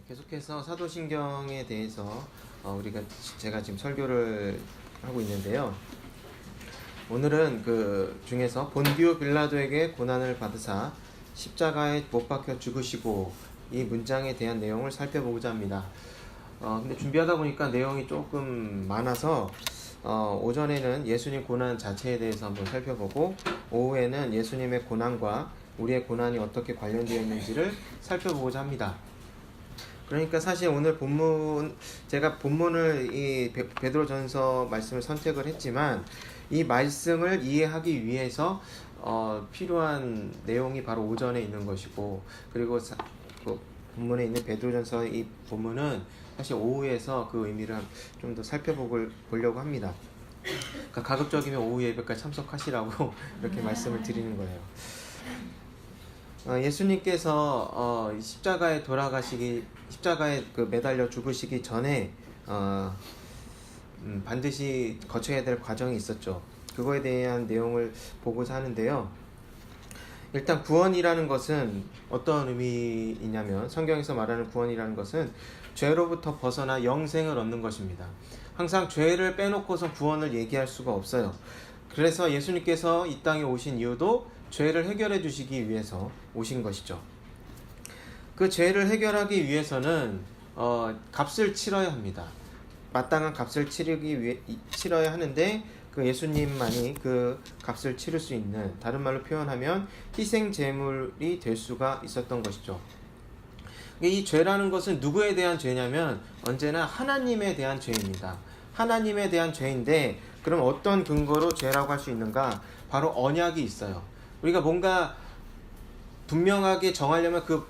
계속해서 사도신경에 대해서 제가 지금 설교를 하고 있는데요. 오늘은 그 중에서 본디오 빌라도에게 고난을 받으사 십자가에 못 박혀 죽으시고 이 문장에 대한 내용을 살펴보고자 합니다. 근데 준비하다 보니까 내용이 조금 많아서 오전에는 예수님 고난 자체에 대해서 한번 살펴보고 오후에는 예수님의 고난과 우리의 고난이 어떻게 관련되어 있는지를 살펴보고자 합니다. 그러니까 사실 오늘 제가 본문을 이 베드로전서 말씀을 선택을 했지만 이 말씀을 이해하기 위해서 필요한 내용이 바로 오전에 있는 것이고, 그리고 그 본문에 있는 베드로전서 이 본문은 사실 오후에서 그 의미를 좀 더 살펴보려고 합니다. 그러니까 가급적이면 오후 예배까지 참석하시라고 이렇게 말씀을 드리는 거예요. 예수님께서 십자가에 매달려 죽으시기 전에 반드시 거쳐야 될 과정이 있었죠. 그거에 대한 내용을 보고자 하는데요. 일단 구원이라는 것은 어떤 의미이냐면, 성경에서 말하는 구원이라는 것은 죄로부터 벗어나 영생을 얻는 것입니다. 항상 죄를 빼놓고서 구원을 얘기할 수가 없어요. 그래서 예수님께서 이 땅에 오신 이유도 죄를 해결해 주시기 위해서 오신 것이죠. 그 죄를 해결하기 위해서는 값을 치러야 합니다. 마땅한 값을 치러야 하는데 그 예수님만이 그 값을 치를 수 있는, 다른 말로 표현하면 희생 제물이 될 수가 있었던 것이죠. 이 죄라는 것은 누구에 대한 죄냐면 언제나 하나님에 대한 죄입니다. 하나님에 대한 죄인데, 그럼 어떤 근거로 죄라고 할 수 있는가? 바로 언약이 있어요. 우리가 뭔가 분명하게 정하려면 그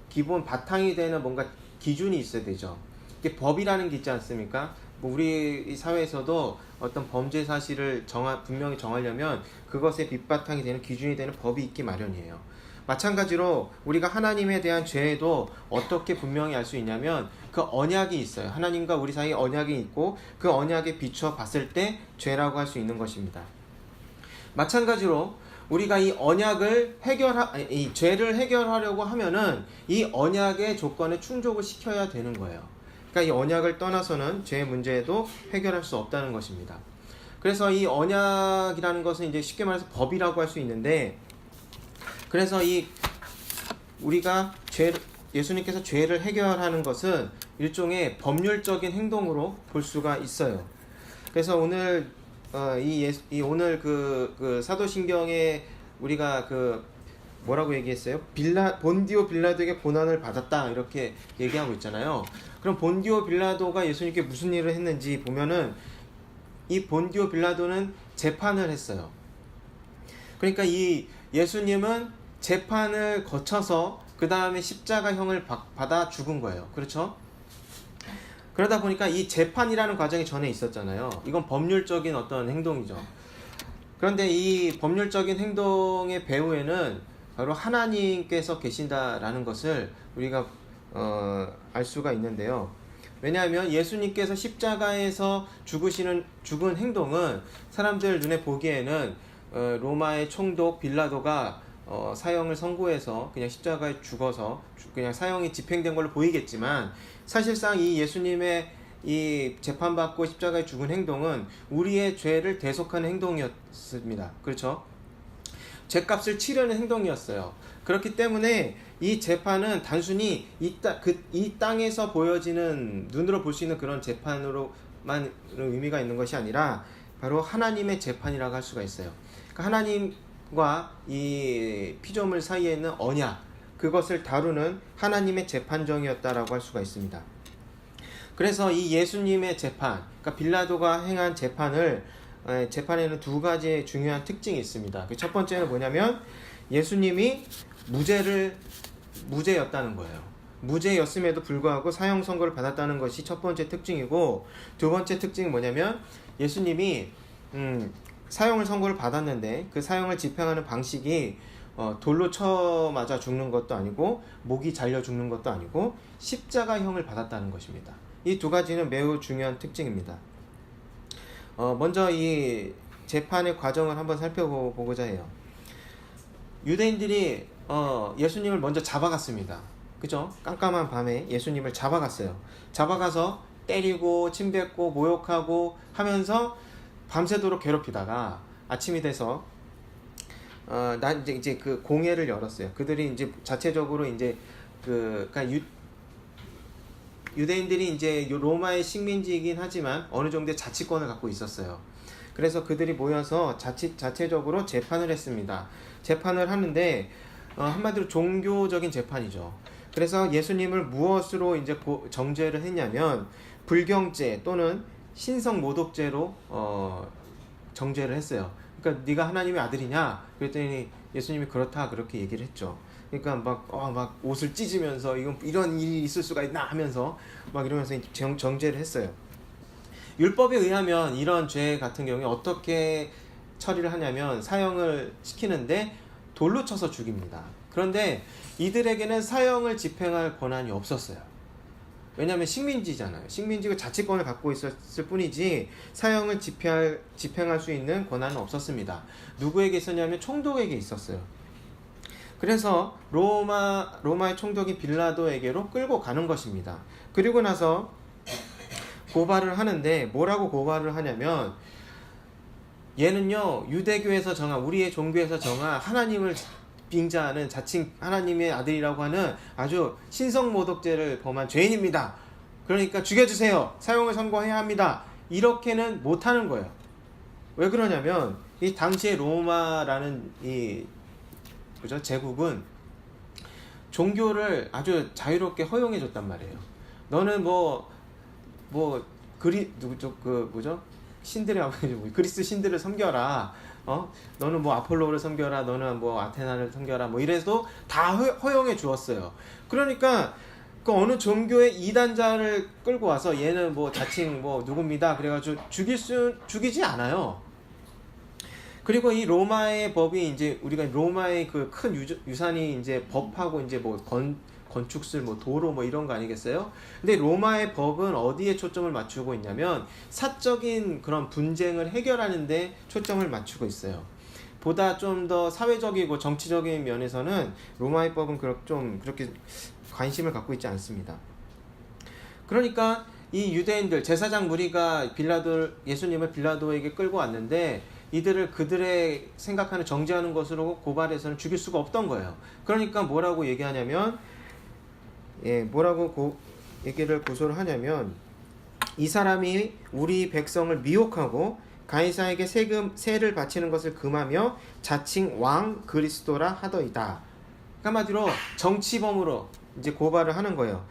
기본 바탕이 되는 뭔가 기준이 있어야 되죠. 이게 법이라는 게 있지 않습니까? 우리 사회에서도 어떤 범죄 사실을 분명히 정하려면 그것의 밑바탕이 되는, 기준이 되는 법이 있기 마련이에요. 마찬가지로 우리가 하나님에 대한 죄에도 어떻게 분명히 알 수 있냐면 그 언약이 있어요. 하나님과 우리 사이에 언약이 있고 그 언약에 비추어 봤을 때 죄라고 할 수 있는 것입니다. 마찬가지로 우리가 이 죄를 해결하려고 하면은 이 언약의 조건에 충족을 시켜야 되는 거예요. 그러니까 이 언약을 떠나서는 죄의 문제도 해결할 수 없다는 것입니다. 그래서 이 언약이라는 것은 이제 쉽게 말해서 법이라고 할 수 있는데, 그래서 우리가 예수님께서 죄를 해결하는 것은 일종의 법률적인 행동으로 볼 수가 있어요. 그래서 오늘 오늘 그 사도신경에 우리가 뭐라고 얘기했어요? 본디오 빌라도에게 고난을 받았다, 이렇게 얘기하고 있잖아요. 그럼 본디오 빌라도가 예수님께 무슨 일을 했는지 보면은 이 본디오 빌라도는 재판을 했어요. 그러니까 이 예수님은 재판을 거쳐서 그 다음에 십자가형을 받아 죽은 거예요. 그렇죠? 그러다 보니까 이 재판이라는 과정이 전에 있었잖아요. 이건 법률적인 어떤 행동이죠. 그런데 이 법률적인 행동의 배후에는 바로 하나님께서 계신다라는 것을 우리가 알 수가 있는데요. 왜냐하면 예수님께서 십자가에서 죽은 행동은 사람들 눈에 보기에는 로마의 총독 빌라도가 사형을 선고해서 그냥 십자가에 죽어서 그냥 사형이 집행된 걸로 보이겠지만, 사실상 이 예수님의 이 재판받고 십자가에 죽은 행동은 우리의 죄를 대속하는 행동이었습니다. 그렇죠? 죄값을 치려는 행동이었어요. 그렇기 때문에 이 재판은 단순히 이 땅에서 보여지는, 눈으로 볼 수 있는 그런 재판으로만 의미가 있는 것이 아니라 바로 하나님의 재판이라고 할 수가 있어요. 그러니까 하나님과 이 피조물 사이에 있는 언약, 그것을 다루는 하나님의 재판정이었다라고 할 수가 있습니다. 그래서 이 예수님의 재판, 그러니까 빌라도가 행한 재판에는 두 가지의 중요한 특징이 있습니다. 첫 번째는 뭐냐면 예수님이 무죄였다는 거예요. 무죄였음에도 불구하고 사형 선고를 받았다는 것이 첫 번째 특징이고, 두 번째 특징은 뭐냐면 예수님이 사형을 선고를 받았는데 그 사형을 집행하는 방식이 돌로 쳐 맞아 죽는 것도 아니고 목이 잘려 죽는 것도 아니고 십자가형을 받았다는 것입니다. 이 두 가지는 매우 중요한 특징입니다. 먼저 이 재판의 과정을 한번 살펴보고자 해요. 유대인들이 예수님을 먼저 잡아갔습니다. 그죠? 깜깜한 밤에 예수님을 잡아갔어요. 잡아가서 때리고 침뱉고 모욕하고 하면서 밤새도록 괴롭히다가 아침이 돼서 난 이제 그 공회를 열었어요. 그들이 이제 자체적으로 이제 그러니까 유대인들이 이제 로마의 식민지이긴 하지만 어느 정도의 자치권을 갖고 있었어요. 그래서 그들이 모여서 자체적으로 재판을 했습니다. 재판을 하는데 한마디로 종교적인 재판이죠. 그래서 예수님을 무엇으로 이제 정죄를 했냐면 불경죄 또는 신성모독죄로 정죄를 했어요. 그러니까 네가 하나님의 아들이냐? 그랬더니 예수님이 그렇다 그렇게 얘기를 했죠. 그러니까 막 옷을 찢으면서 이런 일이 있을 수가 있나 하면서 막 이러면서 정죄를 했어요. 율법에 의하면 이런 죄 같은 경우에 어떻게 처리를 하냐면 사형을 시키는데 돌로 쳐서 죽입니다. 그런데 이들에게는 사형을 집행할 권한이 없었어요. 왜냐하면 식민지잖아요. 식민지가 자치권을 갖고 있었을 뿐이지 사형을 집행할 수 있는 권한은 없었습니다. 누구에게 있었냐면 총독에게 있었어요. 그래서 로마의 총독인 빌라도에게로 끌고 가는 것입니다. 그리고 나서 고발을 하는데 뭐라고 고발을 하냐면 얘는요 유대교에서 정한 우리의 종교에서 정한 하나님을 빙자하는 자칭 하나님의 아들이라고 하는 아주 신성모독죄를 범한 죄인입니다. 그러니까 죽여주세요. 사형을 선고해야 합니다. 이렇게는 못하는 거예요. 왜 그러냐면 이 당시에 로마라는 제국은 종교를 아주 자유롭게 허용해 줬단 말이에요. 너는 신들의 그리스 신들을 섬겨라. 너는 아폴로를 섬겨라. 너는 아테나를 섬겨라. 이래서 다 허용해 주었어요. 그러니까 그 어느 종교의 이단자를 끌고 와서 얘는 자칭 누굽니다. 그래가지고 죽이지 않아요. 그리고 이 로마의 법이 이제 우리가 로마의 그 큰 유산이 이제 법하고 이제 건축술, 도로 이런 거 아니겠어요? 근데 로마의 법은 어디에 초점을 맞추고 있냐면 사적인 그런 분쟁을 해결하는데 초점을 맞추고 있어요. 보다 좀 더 사회적이고 정치적인 면에서는 로마의 법은 좀 그렇게 관심을 갖고 있지 않습니다. 그러니까 이 유대인들 제사장 무리가 예수님을 빌라도에게 끌고 왔는데 이들을 그들의 생각하는 정죄하는 것으로 고발해서는 죽일 수가 없던 거예요. 그러니까 뭐라고 얘기하냐면 얘기를 고소를 하냐면 이 사람이 우리 백성을 미혹하고 가이사에게 세를 바치는 것을 금하며 자칭 왕 그리스도라 하더이다. 한마디로 정치범으로 이제 고발을 하는 거예요.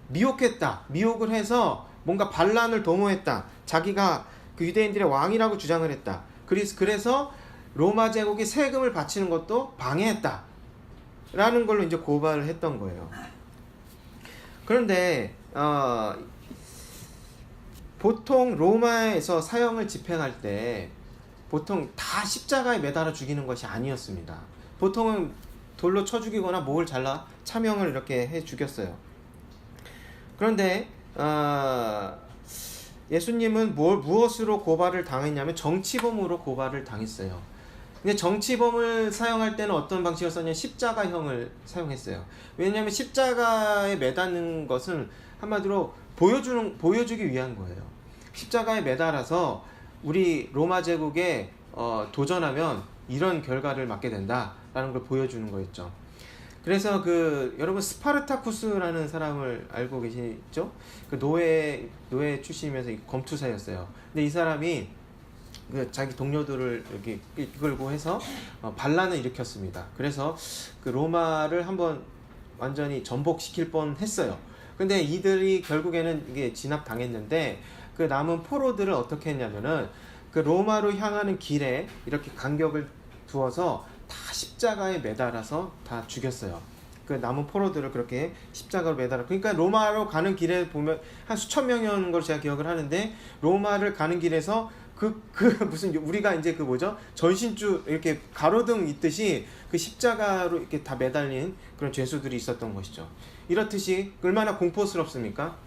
미혹했다. 미혹을 해서 뭔가 반란을 도모했다. 자기가 그 유대인들의 왕이라고 주장을 했다. 그래서 로마 제국이 세금을 바치는 것도 방해했다. 라는 걸로 이제 고발을 했던 거예요. 그런데 보통 로마에서 사형을 집행할 때 보통 다 십자가에 매달아 죽이는 것이 아니었습니다. 보통은 돌로 쳐 죽이거나 목을 잘라 차명을 이렇게 해 죽였어요. 그런데 예수님은 무엇으로 고발을 당했냐면 정치범으로 고발을 당했어요. 근데 정치범을 사용할 때는 어떤 방식을 썼냐면 십자가형을 사용했어요. 왜냐하면 십자가에 매다는 것은 한마디로 보여주기 위한 거예요. 십자가에 매달아서 우리 로마 제국에 도전하면 이런 결과를 맞게 된다라는 걸 보여주는 거였죠. 그래서 여러분 스파르타쿠스라는 사람을 알고 계시죠? 그 노예 출신이면서 검투사였어요. 근데 이 사람이 자기 동료들을 이렇게 이끌고 해서 반란을 일으켰습니다. 그래서 그 로마를 한번 완전히 전복시킬 뻔했어요. 근데 이들이 결국에는 이게 진압당했는데 그 남은 포로들을 어떻게 했냐면은 그 로마로 향하는 길에 이렇게 간격을 두어서 다 십자가에 매달아서 다 죽였어요. 그 남은 포로들을 그렇게 십자가로 매달아. 그러니까 로마로 가는 길에 보면 한 수천 명이었는 걸 제가 기억을 하는데 로마를 가는 길에서 무슨 우리가 이제 전신줄 이렇게 가로등 있듯이 그 십자가로 이렇게 다 매달린 그런 죄수들이 있었던 것이죠. 이렇듯이 얼마나 공포스럽습니까?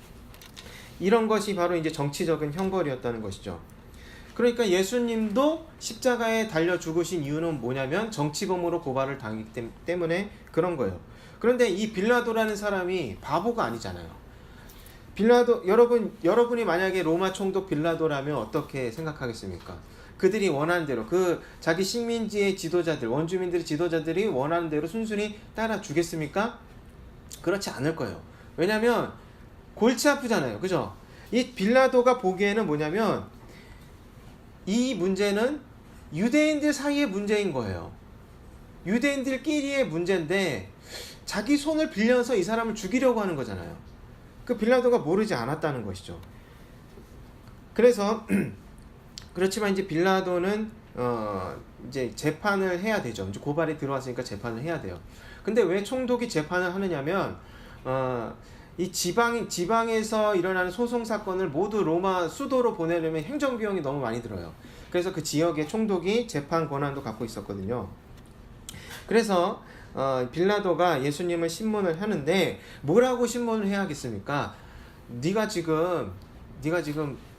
이런 것이 바로 이제 정치적인 형벌이었다는 것이죠. 그러니까 예수님도 십자가에 달려 죽으신 이유는 뭐냐면 정치범으로 고발을 당했기 때문에 그런 거예요. 그런데 이 빌라도라는 사람이 바보가 아니잖아요. 빌라도, 여러분이 만약에 로마 총독 빌라도라면 어떻게 생각하겠습니까? 그들이 원하는 대로, 자기 식민지의 지도자들, 원주민들의 지도자들이 원하는 대로 순순히 따라 주겠습니까? 그렇지 않을 거예요. 왜냐면 골치 아프잖아요. 그죠? 이 빌라도가 보기에는 뭐냐면 이 문제는 유대인들 사이의 문제인 거예요. 유대인들끼리의 문제인데 자기 손을 빌려서 이 사람을 죽이려고 하는 거잖아요. 그 빌라도가 모르지 않았다는 것이죠. 그래서 그렇지만 이제 빌라도는 이제 재판을 해야 되죠. 이제 고발이 들어왔으니까 재판을 해야 돼요. 근데 왜 총독이 재판을 하느냐면 이 지방에서 일어나는 소송 사건을 모두 로마 수도로 보내려면 행정 비용이 너무 많이 들어요. 그래서 그 지역의 총독이 재판 권한도 갖고 있었거든요. 그래서 빌라도가 예수님을 신문을 하는데 뭐라고 신문을 해야겠습니까? 네가 지금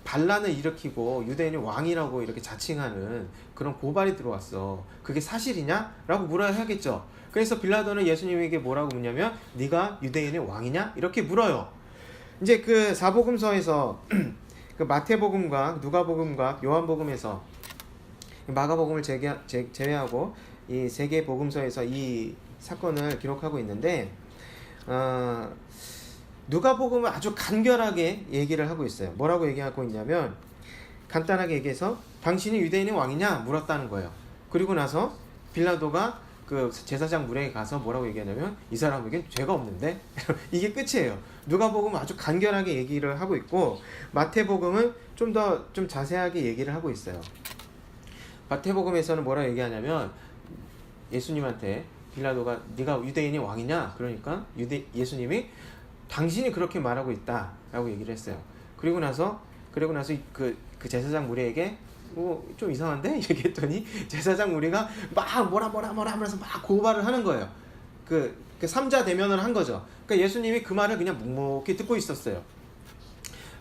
반란을 일으키고 유대인이 왕이라고 이렇게 자칭하는 그런 고발이 들어왔어. 그게 사실이냐? 라고 물어야 하겠죠. 그래서 빌라도는 예수님에게 뭐라고 묻냐면 네가 유대인의 왕이냐? 이렇게 물어요. 이제 그 사복음서에서 그 마태복음과 누가복음과 요한복음에서 마가복음을 제외하고 이 세 개 복음서에서 이 사건을 기록하고 있는데 누가복음은 아주 간결하게 얘기를 하고 있어요. 뭐라고 얘기하고 있냐면 간단하게 얘기해서 당신이 유대인의 왕이냐 물었다는 거예요. 그리고 나서 빌라도가 그 제사장 무리에게 가서 뭐라고 얘기하냐면 이 사람에겐 죄가 없는데 이게 끝이에요. 누가복음은 아주 간결하게 얘기를 하고 있고 마태복음은 좀 자세하게 얘기를 하고 있어요. 마태복음에서는 뭐라고 얘기하냐면 예수님한테 빌라도가 네가 유대인의 왕이냐? 그러니까 예수님이 당신이 그렇게 말하고 있다 라고 얘기를 했어요. 그리고 나서 그 제사장 무리에게 좀 이상한데? 얘기했더니 제사장 무리가 막 뭐라 하면서 막 고발을 하는 거예요. 그 삼자 대면을 한 거죠. 그러니까 예수님이 그 말을 그냥 묵묵히 듣고 있었어요.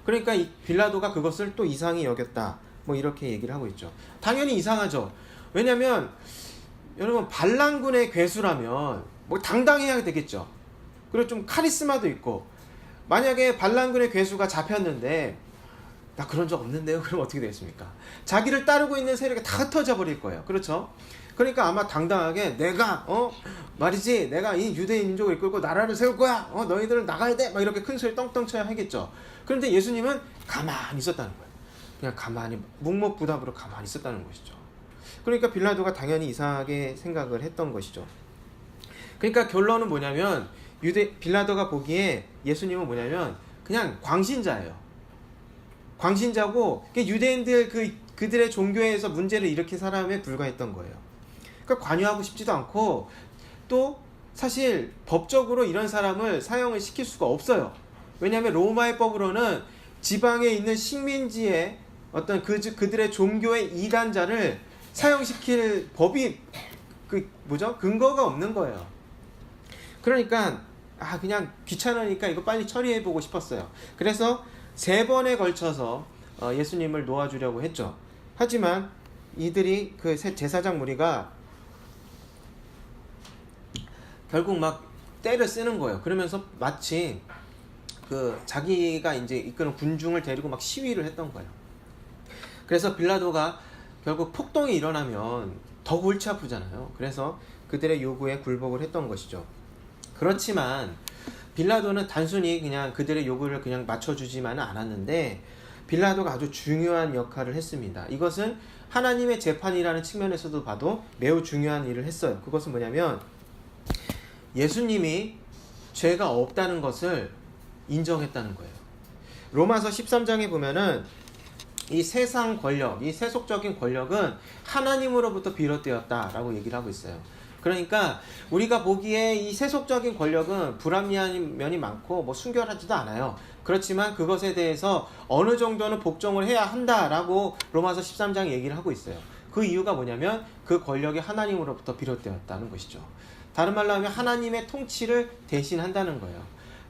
그러니까 이 빌라도가 그것을 또 이상히 여겼다. 뭐 이렇게 얘기를 하고 있죠. 당연히 이상하죠. 왜냐면 여러분 반란군의 괴수라면 뭐 당당해야 되겠죠. 그리고 좀 카리스마도 있고 만약에 반란군의 괴수가 잡혔는데 나 그런 적 없는데요. 그럼 어떻게 되겠습니까? 자기를 따르고 있는 세력이 다 흩어져 버릴 거예요. 그렇죠? 그러니까 아마 당당하게 내가 내가 이 유대인 민족을 이끌고 나라를 세울 거야. 너희들은 나가야 돼. 막 이렇게 큰 소리 떵떵 쳐야 하겠죠. 그런데 예수님은 가만히 있었다는 거예요. 그냥 가만히 묵묵부답으로 가만히 있었다는 것이죠. 그러니까 빌라도가 당연히 이상하게 생각을 했던 것이죠. 그러니까 결론은 뭐냐면 빌라도가 보기에 예수님은 뭐냐면 그냥 광신자예요. 광신자고 유대인들 그들의 종교에서 문제를 일으킨 사람에 불과했던 거예요. 그러니까 관여하고 싶지도 않고 또 사실 법적으로 이런 사람을 사형을 시킬 수가 없어요. 왜냐하면 로마의 법으로는 지방에 있는 식민지의 어떤 그들의 종교의 이단자를 사형시킬 법이 근거가 없는 거예요. 그러니까 그냥 귀찮으니까 이거 빨리 처리해보고 싶었어요. 그래서 3번에 걸쳐서 예수님을 놓아주려고 했죠. 하지만 이들이 그 제사장 무리가 결국 막 때를 쓰는 거예요. 그러면서 마치 자기가 이제 이끄는 군중을 데리고 막 시위를 했던 거예요. 그래서 빌라도가 결국 폭동이 일어나면 더 골치 아프잖아요. 그래서 그들의 요구에 굴복을 했던 것이죠. 그렇지만 빌라도는 단순히 그냥 그들의 요구를 그냥 맞춰주지만은 않았는데 빌라도가 아주 중요한 역할을 했습니다. 이것은 하나님의 재판이라는 측면에서도 봐도 매우 중요한 일을 했어요. 그것은 뭐냐면 예수님이 죄가 없다는 것을 인정했다는 거예요. 로마서 13장에 보면은 이 세상 권력, 이 세속적인 권력은 하나님으로부터 비롯되었다라고 얘기를 하고 있어요. 그러니까 우리가 보기에 이 세속적인 권력은 불합리한 면이 많고 뭐 순결하지도 않아요. 그렇지만 그것에 대해서 어느 정도는 복종을 해야 한다라고 로마서 13장 얘기를 하고 있어요. 그 이유가 뭐냐면 그 권력이 하나님으로부터 비롯되었다는 것이죠. 다른 말로 하면 하나님의 통치를 대신한다는 거예요.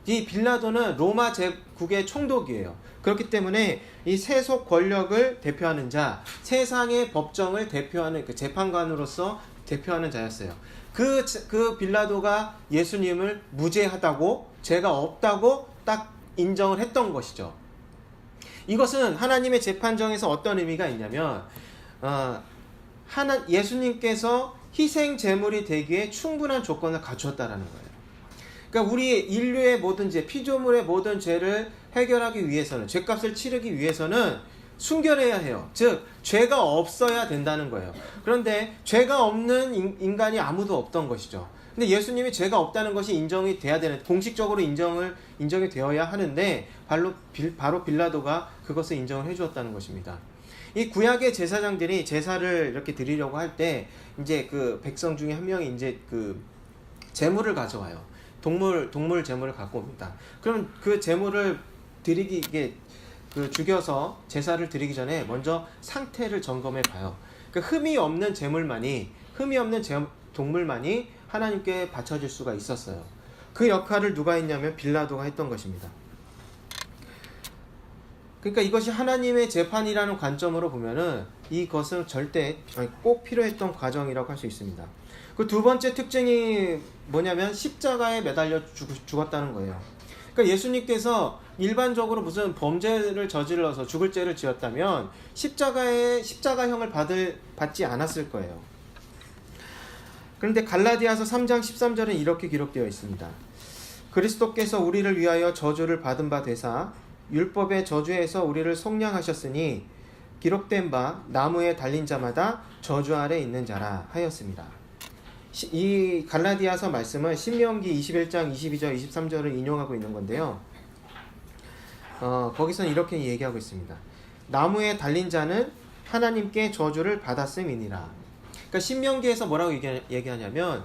이 빌라도는 로마 제국의 총독이에요. 그렇기 때문에 이 세속 권력을 대표하는 자, 세상의 법정을 대표하는 재판관으로서 대표하는 자였어요. 그 빌라도가 예수님을 무죄하다고, 죄가 없다고 딱 인정을 했던 것이죠. 이것은 하나님의 재판정에서 어떤 의미가 있냐면 예수님께서 희생 제물이 되기에 충분한 조건을 갖추었다라는 거예요. 그러니까 우리 인류의 모든 죄, 피조물의 모든 죄를 해결하기 위해서는, 죄값을 치르기 위해서는 순결해야 해요. 즉 죄가 없어야 된다는 거예요. 그런데 죄가 없는 인간이 아무도 없던 것이죠. 근데 예수님이 죄가 없다는 것이 인정이 돼야 되는, 공식적으로 인정이 되어야 하는데 바로 빌라도가 그것을 인정을 해주었다는 것입니다. 이 구약의 제사장들이 제사를 이렇게 드리려고 할 때 이제 그 백성 중에 한 명이 이제 그 제물을 가져와요. 동물 제물을 갖고 옵니다. 그럼 그 제물을 드리기, 그 죽여서 제사를 드리기 전에 먼저 상태를 점검해 봐요. 그 흠이 없는 동물만이 하나님께 바쳐질 수가 있었어요. 그 역할을 누가 했냐면 빌라도가 했던 것입니다. 그러니까 이것이 하나님의 재판이라는 관점으로 보면은 이것은 꼭 필요했던 과정이라고 할 수 있습니다. 그 두 번째 특징이 뭐냐면 십자가에 매달려 죽었다는 거예요. 그러니까 예수님께서 일반적으로 무슨 범죄를 저질러서 죽을 죄를 지었다면 십자가형을 받지 않았을 거예요. 그런데 갈라디아서 3장 13절은 이렇게 기록되어 있습니다. 그리스도께서 우리를 위하여 저주를 받은 바 되사 율법의 저주에서 우리를 속량하셨으니 기록된 바 나무에 달린 자마다 저주 아래 있는 자라 하였습니다. 이 갈라디아서 말씀은 신명기 21장 22절 23절을 인용하고 있는 건데요. 거기서는 이렇게 얘기하고 있습니다. 나무에 달린 자는 하나님께 저주를 받았음이니라. 그러니까 신명기에서 뭐라고 얘기하냐면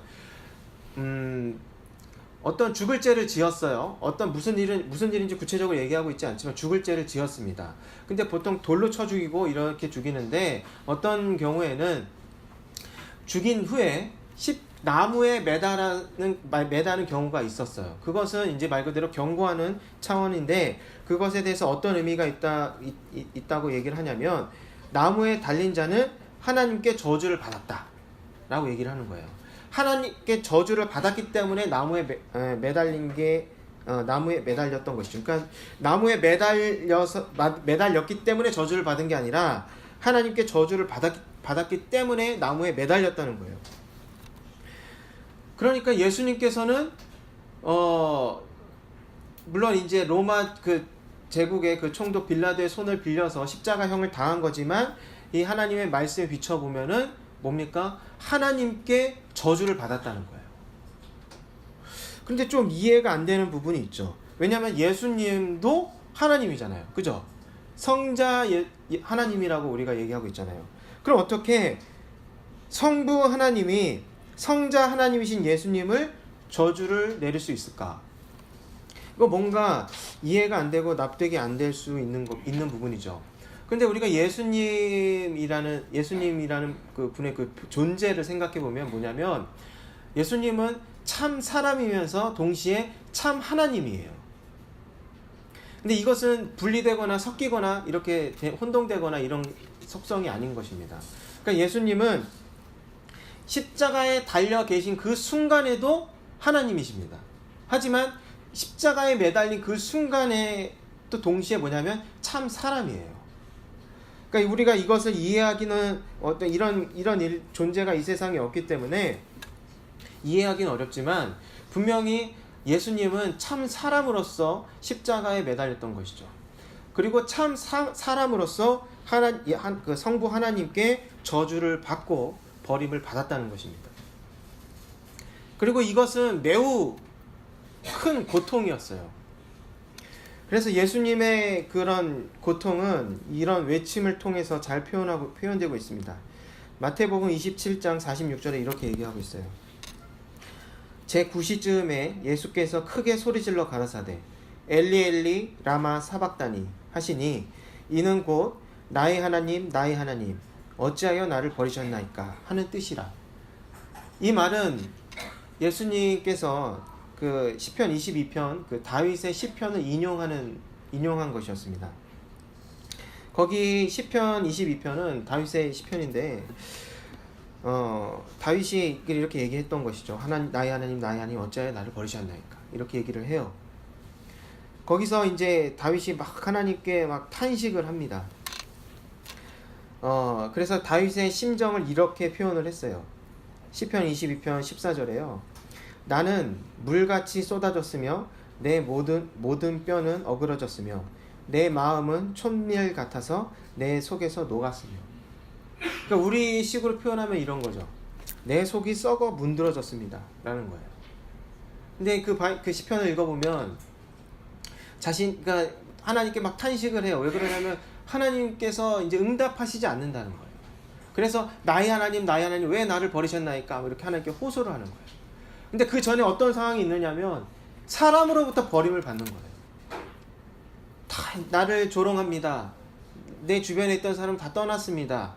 어떤 죽을 죄를 지었어요. 무슨 일인지 구체적으로 얘기하고 있지 않지만 죽을 죄를 지었습니다. 근데 보통 돌로 쳐 죽이고 이렇게 죽이는데 어떤 경우에는 죽인 후에 나무에 매다는 경우가 있었어요. 그것은 이제 말 그대로 경고하는 차원인데 그것에 대해서 어떤 의미가 있다고 얘기를 하냐면 나무에 달린 자는 하나님께 저주를 받았다 라고 얘기를 하는 거예요. 하나님께 저주를 받았기 때문에 나무에 매달렸던 것이죠. 그러니까 나무에 매달렸기 때문에 저주를 받은 게 아니라 하나님께 저주를 받았기 때문에 나무에 매달렸다는 거예요. 그러니까 예수님께서는 물론 이제 로마 그 제국의 그 총독 빌라도의 손을 빌려서 십자가형을 당한 거지만 이 하나님의 말씀에 비춰보면은 뭡니까? 하나님께 저주를 받았다는 거예요. 근데 좀 이해가 안 되는 부분이 있죠. 왜냐하면 예수님도 하나님이잖아요. 그죠? 성자 하나님이라고 우리가 얘기하고 있잖아요. 그럼 어떻게 성부 하나님이 성자 하나님이신 예수님을 저주를 내릴 수 있을까? 이거 뭔가 이해가 안 되고 납득이 안 될 수 있는 부분이죠. 근데 우리가 예수님이라는 그 분의 그 존재를 생각해 보면 뭐냐면 예수님은 참 사람이면서 동시에 참 하나님이에요. 근데 이것은 분리되거나 섞이거나 이렇게 혼동되거나 이런 속성이 아닌 것입니다. 그러니까 예수님은 십자가에 달려 계신 그 순간에도 하나님이십니다. 하지만 십자가에 매달린 그 순간에 또 동시에 뭐냐면 참 사람이에요. 그러니까 우리가 이것을 이해하기는 어떤 이런 존재가 이 세상에 없기 때문에 이해하기는 어렵지만 분명히 예수님은 참 사람으로서 십자가에 매달렸던 것이죠. 그리고 참 사람으로서 그 성부 하나님께 저주를 받고 버림을 받았다는 것입니다. 그리고 이것은 매우 큰 고통이었어요. 그래서 예수님의 그런 고통은 이런 외침을 통해서 잘 표현되고 있습니다. 마태복음 27장 46절에 이렇게 얘기하고 있어요. 제9시쯤에 예수께서 크게 소리질러 가라사대 엘리 엘리 라마 사박다니 하시니 이는 곧 나의 하나님 나의 하나님 어찌하여 나를 버리셨나이까 하는 뜻이라. 이 말은 예수님께서 그 시편 22편 그 다윗의 시편을 인용한 것이었습니다. 거기 시편 22편은 다윗의 시편인데 다윗이 이렇게 얘기했던 것이죠. 나의 하나님 어찌하여 나를 버리셨나이까, 이렇게 얘기를 해요. 거기서 이제 다윗이 막 하나님께 막 탄식을 합니다. 그래서 다윗의 심정을 이렇게 표현을 했어요. 시편 22편 14절에요. 나는 물같이 쏟아졌으며 내 모든 뼈는 어그러졌으며 내 마음은 촛밀 같아서 내 속에서 녹았으며. 그러니까 우리 식으로 표현하면 이런 거죠. 내 속이 썩어 문드러졌습니다 라는 거예요. 근데 그 시편을 읽어보면 그러니까 하나님께 막 탄식을 해요. 왜 그러냐면 하나님께서 이제 응답하시지 않는다는 거예요. 그래서 나의 하나님 왜 나를 버리셨나이까, 이렇게 하나님께 호소를 하는 거예요. 근데 그 전에 어떤 상황이 있느냐면 사람으로부터 버림을 받는 거예요. 다 나를 조롱합니다. 내 주변에 있던 사람 다 떠났습니다.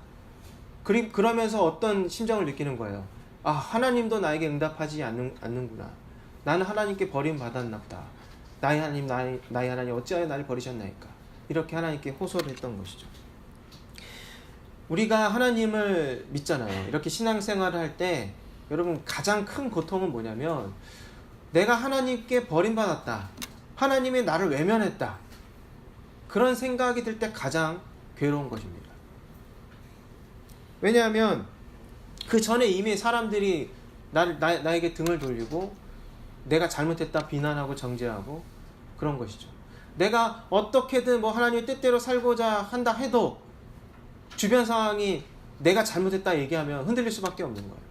그러면서 어떤 심정을 느끼는 거예요. 하나님도 나에게 응답하지 않는구나. 나는 하나님께 버림받았나 보다. 나의 하나님 어찌하여 나를 버리셨나이까, 이렇게 하나님께 호소를 했던 것이죠. 우리가 하나님을 믿잖아요. 이렇게 신앙생활을 할 때 여러분 가장 큰 고통은 뭐냐면 내가 하나님께 버림받았다, 하나님이 나를 외면했다, 그런 생각이 들 때 가장 괴로운 것입니다. 왜냐하면 그 전에 이미 사람들이 나에게 등을 돌리고 내가 잘못했다 비난하고 정죄하고 그런 것이죠. 내가 어떻게든 하나님의 뜻대로 살고자 한다 해도 주변 상황이 내가 잘못했다 얘기하면 흔들릴 수밖에 없는 거예요.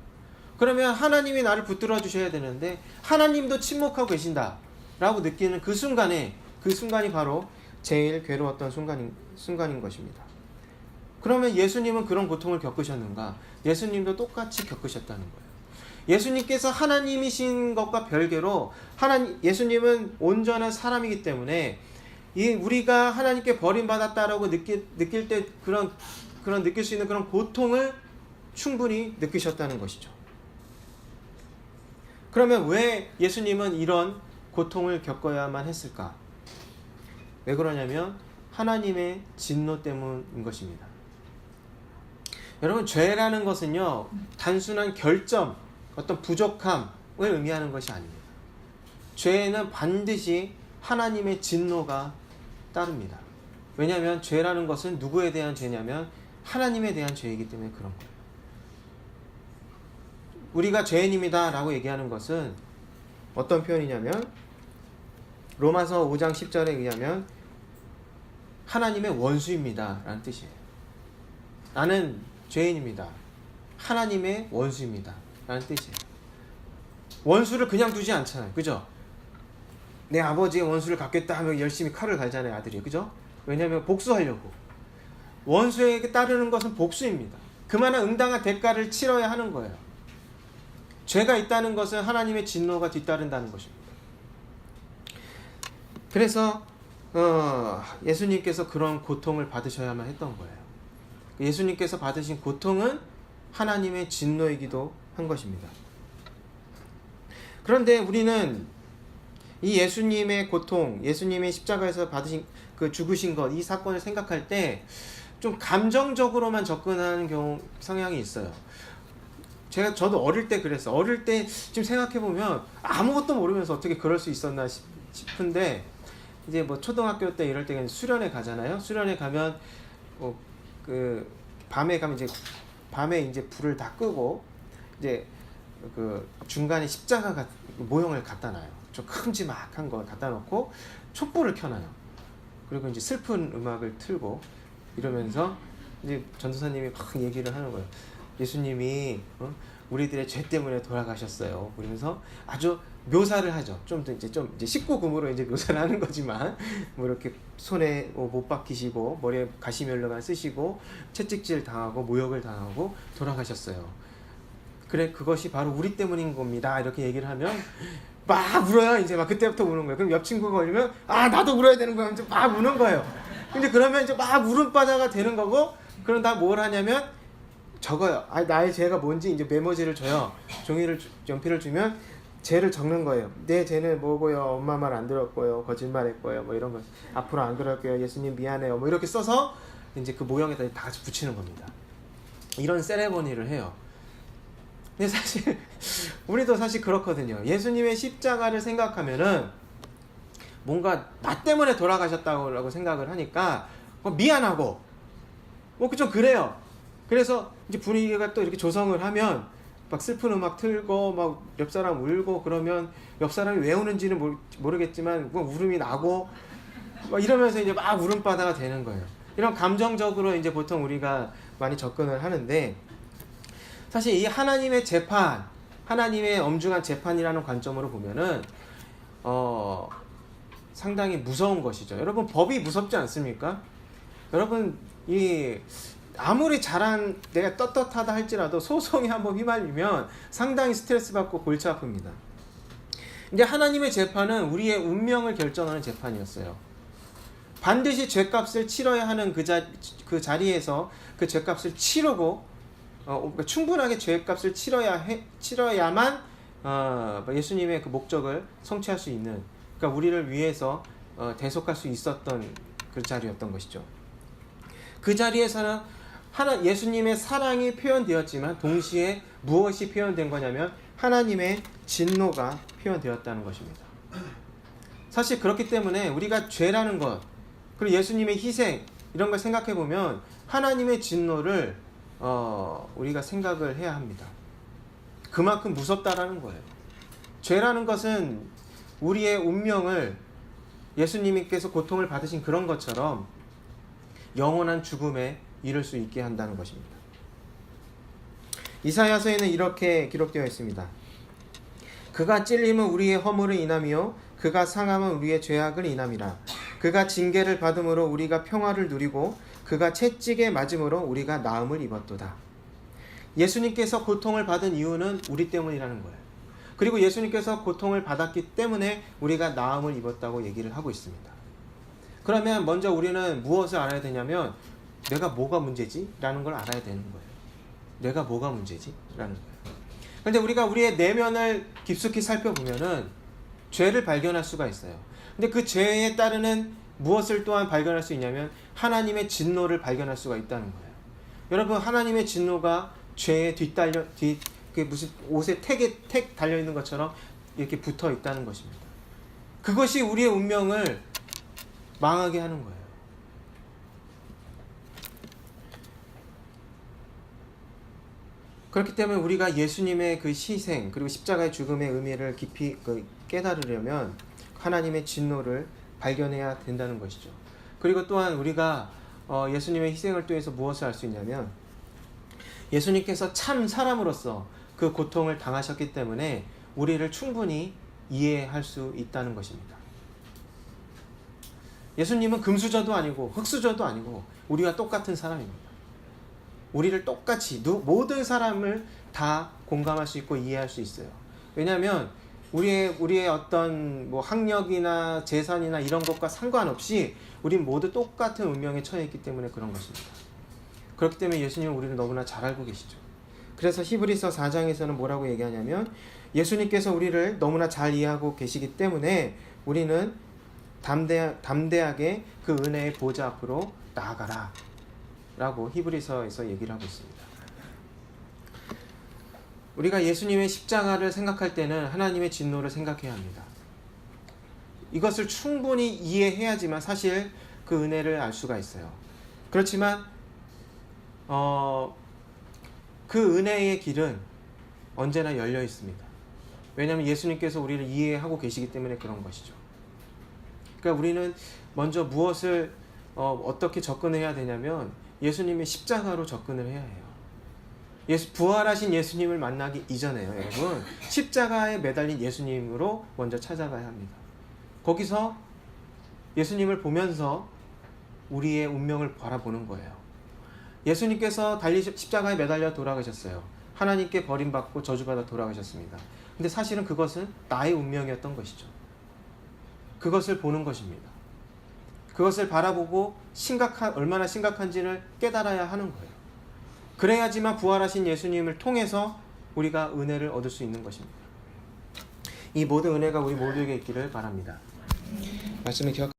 그러면 하나님이 나를 붙들어 주셔야 되는데 하나님도 침묵하고 계신다 라고 느끼는 그 순간이 바로 제일 괴로웠던 순간인 것입니다. 그러면 예수님은 그런 고통을 겪으셨는가? 예수님도 똑같이 겪으셨다는 거예요. 예수님께서 하나님이신 것과 별개로 예수님은 온전한 사람이기 때문에 우리가 하나님께 버림받았다라고 느낄 때 느낄 수 있는 그런 고통을 충분히 느끼셨다는 것이죠. 그러면 왜 예수님은 이런 고통을 겪어야만 했을까? 왜 그러냐면 하나님의 진노 때문인 것입니다. 여러분, 죄라는 것은요, 단순한 결점, 어떤 부족함을 의미하는 것이 아닙니다. 죄에는 반드시 하나님의 진노가 따릅니다. 왜냐하면 죄라는 것은 누구에 대한 죄냐면 하나님에 대한 죄이기 때문에 그런 거예요. 우리가 죄인입니다 라고 얘기하는 것은 어떤 표현이냐면 로마서 5장 10절에 의하면 하나님의 원수입니다 라는 뜻이에요. 나는 죄인입니다, 하나님의 원수입니다 라는 뜻이에요. 원수를 그냥 두지 않잖아요. 그죠? 내 아버지의 원수를 갚겠다 하면 열심히 칼을 갈잖아요, 아들이. 그죠? 왜냐하면 복수하려고. 원수에게 따르는 것은 복수입니다. 그만한 응당한 대가를 치러야 하는 거예요. 죄가 있다는 것은 하나님의 진노가 뒤따른다는 것입니다. 그래서 예수님께서 그런 고통을 받으셔야만 했던 거예요. 예수님께서 받으신 고통은 하나님의 진노이기도 한 것입니다. 그런데 우리는 이 예수님의 고통, 예수님의 십자가에서 받으신 죽으신 것, 이 사건을 생각할 때 좀 감정적으로만 접근하는 성향이 있어요. 저도 어릴 때 그랬어요. 어릴 때 지금 생각해보면 아무것도 모르면서 어떻게 그럴 수 있었나 싶은데, 이제 초등학교 때 이럴 때 수련회 가잖아요. 수련회 가면 밤에 가면 밤에 이제 불을 다 끄고 이제 중간에 십자가 모형을 갖다 놔요. 좀 큼지막한 거 갖다 놓고 촛불을 켜놔요. 그리고 이제 슬픈 음악을 틀고 이러면서 이제 전도사님이 막 얘기를 하는 거예요. 예수님이 우리들의 죄 때문에 돌아가셨어요. 그러면서 아주 묘사를 하죠. 좀 이제 19금으로 이제 묘사를 하는 거지만 이렇게 손에 못 박히시고 머리에 가시면류관 쓰시고 채찍질 당하고 모욕을 당하고 돌아가셨어요. 그래, 그것이 바로 우리 때문인 겁니다. 이렇게 얘기를 하면 막 울어요. 이제 막 그때부터 우는 거예요. 그럼 옆 친구가 울면 나도 울어야 되는 거야. 이제 막 우는 거예요. 근데 그러면 이제 막 울음바다가 되는 거고, 그럼 다 뭘 하냐면 적어요. 나의 죄가 뭔지 이제 메모지를 줘요. 연필을 주면 죄를 적는 거예요. 내 죄는 뭐고요, 엄마 말 안 들었고요, 거짓말했고요, 이런 거, 앞으로 안 그럴게요, 예수님 미안해요, 이렇게 써서 이제 그 모형에다 다 같이 붙이는 겁니다. 이런 세레머니를 해요. 근데 사실 우리도 사실 그렇거든요. 예수님의 십자가를 생각하면은 뭔가 나 때문에 돌아가셨다고 생각을 하니까 미안하고 좀 그래요. 그래서 이제 분위기가 또 이렇게 조성을 하면 막 슬픈 음악 틀고 막 옆 사람 울고 그러면 옆 사람이 왜 우는지는 모르겠지만 울음이 나고 막 이러면서 이제 막 울음바다가 되는 거예요. 이런 감정적으로 이제 보통 우리가 많이 접근을 하는데, 사실 이 하나님의 재판, 하나님의 엄중한 재판이라는 관점으로 보면은 상당히 무서운 것이죠. 여러분, 법이 무섭지 않습니까? 여러분, 아무리 내가 떳떳하다 할지라도 소송이 한번 휘말리면 상당히 스트레스 받고 골치 아픕니다. 이제 하나님의 재판은 우리의 운명을 결정하는 재판이었어요. 반드시 죄값을 치러야 하는 그 자리에서 그 죄값을 치르고 충분하게 죄값을 치러야만 예수님의 그 목적을 성취할 수 있는, 그러니까 우리를 위해서 대속할 수 있었던 그 자리였던 것이죠. 그 자리에서는 예수님의 사랑이 표현되었지만 동시에 무엇이 표현된 거냐면 하나님의 진노가 표현되었다는 것입니다. 사실 그렇기 때문에 우리가 죄라는 것, 그리고 예수님의 희생, 이런 걸 생각해 보면 하나님의 진노를 우리가 생각을 해야 합니다. 그만큼 무섭다라는 거예요. 죄라는 것은 우리의 운명을, 예수님께서 고통을 받으신 그런 것처럼 영원한 죽음에 이를 수 있게 한다는 것입니다. 이사야서에는 이렇게 기록되어 있습니다. 그가 찔림은 우리의 허물을 인함이요 그가 상함은 우리의 죄악을 인함이라. 그가 징계를 받음으로 우리가 평화를 누리고 그가 채찍에 맞음으로 우리가 나음을 입었도다. 예수님께서 고통을 받은 이유는 우리 때문이라는 거예요. 그리고 예수님께서 고통을 받았기 때문에 우리가 나음을 입었다고 얘기를 하고 있습니다. 그러면 먼저 우리는 무엇을 알아야 되냐면 내가 뭐가 문제지? 라는 걸 알아야 되는 거예요. 내가 뭐가 문제지? 라는 거예요. 그런데 우리가 우리의 내면을 깊숙이 살펴보면은 죄를 발견할 수가 있어요. 근데 그 죄에 따르는 무엇을 또한 발견할 수 있냐면 하나님의 진노를 발견할 수가 있다는 거예요. 여러분, 하나님의 진노가 죄에 무슨 옷에 택 달려있는 것처럼 이렇게 붙어 있다는 것입니다. 그것이 우리의 운명을 망하게 하는 거예요. 그렇기 때문에 우리가 예수님의 그 희생 그리고 십자가의 죽음의 의미를 깊이 깨달으려면 하나님의 진노를 발견해야 된다는 것이죠. 그리고 또한 우리가 예수님의 희생을 통해서 무엇을 할 수 있냐면 예수님께서 참 사람으로서 그 고통을 당하셨기 때문에 우리를 충분히 이해할 수 있다는 것입니다. 예수님은 금수저도 아니고 흙수저도 아니고 우리와 똑같은 사람입니다. 우리를 똑같이 모든 사람을 다 공감할 수 있고 이해할 수 있어요. 왜냐하면 우리의 어떤 학력이나 재산이나 이런 것과 상관없이 우린 모두 똑같은 운명에 처해 있기 때문에 그런 것입니다. 그렇기 때문에 예수님은 우리를 너무나 잘 알고 계시죠. 그래서 히브리서 4장에서는 뭐라고 얘기하냐면 예수님께서 우리를 너무나 잘 이해하고 계시기 때문에 우리는 담대하게 그 은혜의 보좌 앞으로 나아가라 라고 히브리서에서 얘기를 하고 있습니다. 우리가 예수님의 십자가를 생각할 때는 하나님의 진노를 생각해야 합니다. 이것을 충분히 이해해야지만 사실 그 은혜를 알 수가 있어요. 그렇지만 그 은혜의 길은 언제나 열려 있습니다. 왜냐하면 예수님께서 우리를 이해하고 계시기 때문에 그런 것이죠. 그러니까 우리는 먼저 무엇을 어떻게 접근해야 되냐면 예수님의 십자가로 접근을 해야 해요. 부활하신 예수님을 만나기 이전에요, 여러분. 십자가에 매달린 예수님으로 먼저 찾아가야 합니다. 거기서 예수님을 보면서 우리의 운명을 바라보는 거예요. 예수님께서 십자가에 매달려 돌아가셨어요. 하나님께 버림받고 저주받아 돌아가셨습니다. 근데 사실은 그것은 나의 운명이었던 것이죠. 그것을 보는 것입니다. 그것을 바라보고 얼마나 심각한지를 깨달아야 하는 거예요. 그래야지만 부활하신 예수님을 통해서 우리가 은혜를 얻을 수 있는 것입니다. 이 모든 은혜가 우리 모두에게 있기를 바랍니다. 말씀을 기억